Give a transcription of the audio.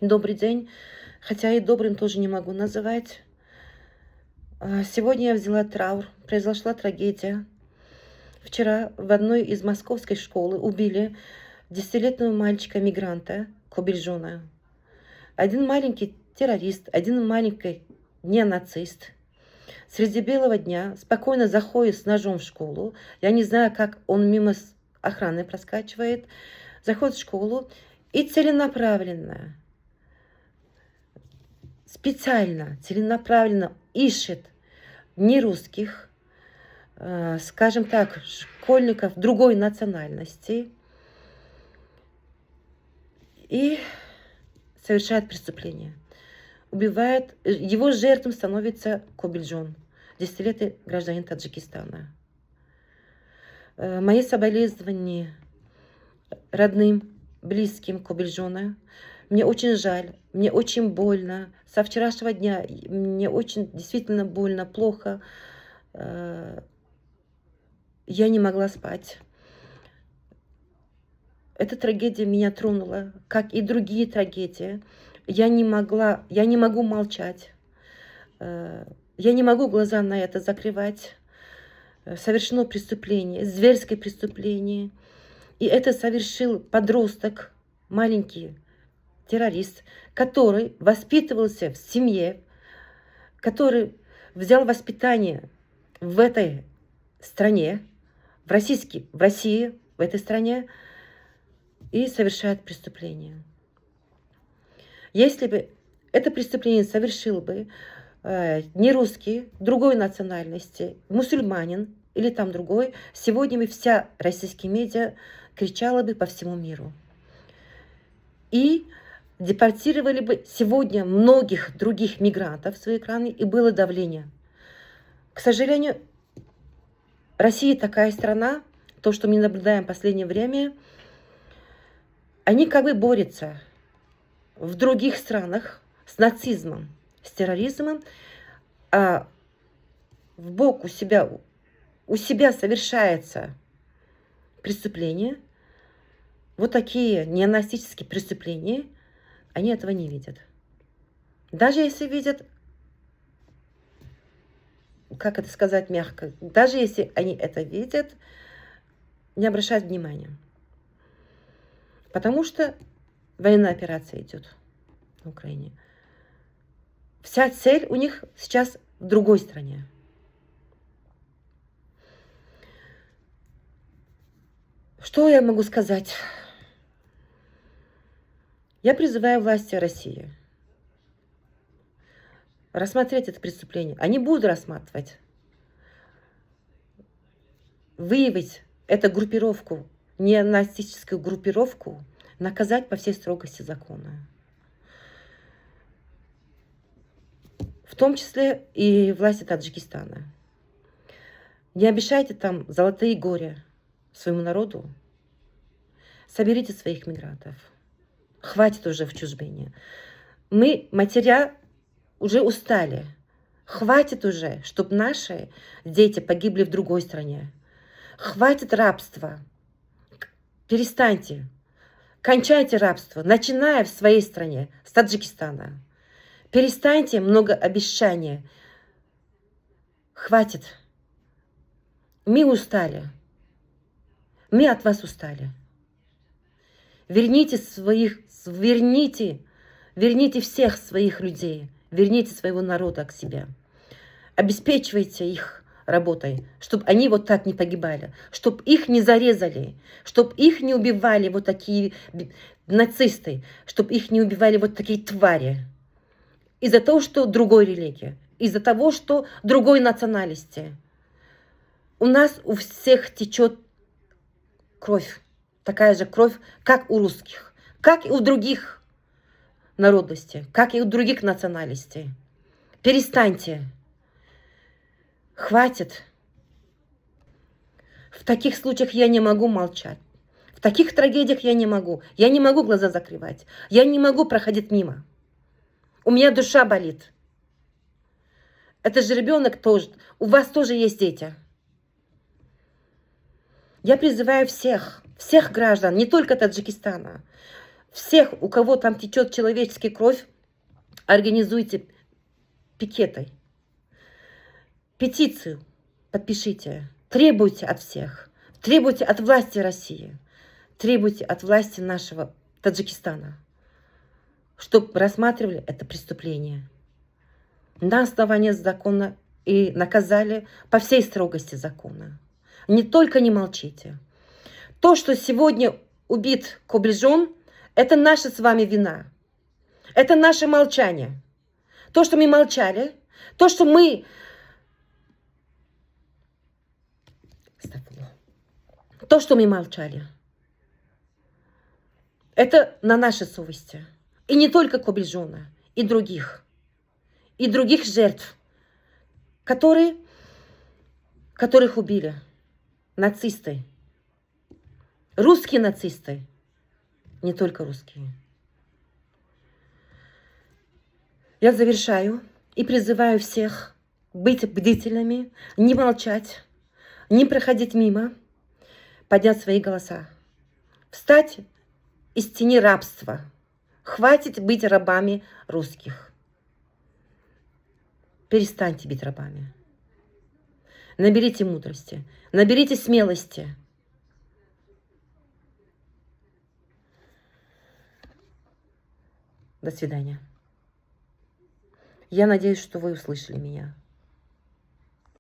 Добрый день. Хотя и добрым тоже не могу называть. Сегодня я взяла траур. Произошла трагедия. Вчера в одной из московской школы убили 10-летнего мальчика-мигранта Кобельжона. Один маленький террорист, один маленький неонацист. Среди белого дня спокойно заходит с ножом в школу. Я не знаю, как он мимо охраны проскачивает. Заходит в школу и целенаправленно, специально, целенаправленно ищет нерусских, скажем так, школьников другой национальности и совершает преступление. Убивает, его жертвой становится Кобельжон, 10-летний гражданин Таджикистана. Мои соболезнования родным, близким Кобельжона. Мне очень жаль, мне очень больно. Со вчерашнего дня мне очень действительно больно, плохо. Я не могла спать. Эта трагедия меня тронула, как и другие трагедии. Я не могу молчать. Я не могу глаза на это закрывать. Совершено преступление, зверское преступление. И это совершил подросток, маленький террорист, который воспитывался в семье, который взял воспитание в этой стране, в России, в этой стране, и совершает преступление. Если бы это преступление совершил бы не русский, другой национальности, мусульманин или там другой, сегодня бы вся российская медиа кричала бы по всему миру. И депортировали бы сегодня многих других мигрантов в свои страны, и было давление. К сожалению, Россия такая страна, то, что мы наблюдаем в последнее время, они как бы борются в других странах с нацизмом, с терроризмом, а у себя совершается преступление, вот такие неонацистские преступления, они этого не видят. Даже если видят, как это сказать мягко, даже если они это видят, не обращают внимания. Потому что военная операция идет на Украине. Вся цель у них сейчас в другой стране. Что я могу сказать? Я призываю власти России рассмотреть это преступление. Они будут рассматривать, выявить эту группировку, неонацистическую группировку, наказать по всей строгости закона. В том числе и власти Таджикистана. Не обещайте там золотые горя своему народу. Соберите своих мигрантов. Хватит уже в чужбине. Мы, матеря, уже устали. Хватит уже, чтобы наши дети погибли в другой стране. Хватит рабства. Перестаньте. Кончайте рабство, начиная в своей стране, с Таджикистана. Перестаньте много обещаний. Хватит. Мы устали. Мы от вас устали. Верните всех своих людей, верните своего народа к себе. Обеспечивайте их работой, чтобы они вот так не погибали, чтобы их не зарезали, чтобы их не убивали вот такие нацисты, чтобы их не убивали вот такие твари. Из-за того, что другой религии, из-за того, что другой национальности. У нас у всех течет кровь. Такая же кровь, как у русских, как и у других народностей, как и у других национальностей. Перестаньте. Хватит. В таких случаях я не могу молчать. В таких трагедиях я не могу. Я не могу глаза закрывать. Я не могу проходить мимо. У меня душа болит. Это же ребенок тоже. У вас тоже есть дети. Я призываю всех граждан, не только Таджикистана, Всех, у кого там течет человеческая кровь, организуйте пикеты. Петицию подпишите. Требуйте от всех. Требуйте от власти России. Требуйте от власти нашего Таджикистана, чтобы рассматривали это преступление на основании закона и наказали по всей строгости закона. Не только не молчите. То, что сегодня убит Кобельжон, это наша с вами вина. Это наше молчание. То, что мы молчали, то, что мы... То, что мы молчали, это на нашей совести. И не только Кобельжона, и других жертв, которых убили нацисты. Русские нацисты, не только русские. Я завершаю и призываю всех быть бдительными, не молчать, не проходить мимо, поднять свои голоса, встать из тени рабства. Хватит быть рабами русских. Перестаньте быть рабами. Наберите мудрости, наберите смелости. До свидания. Я надеюсь, что вы услышали меня.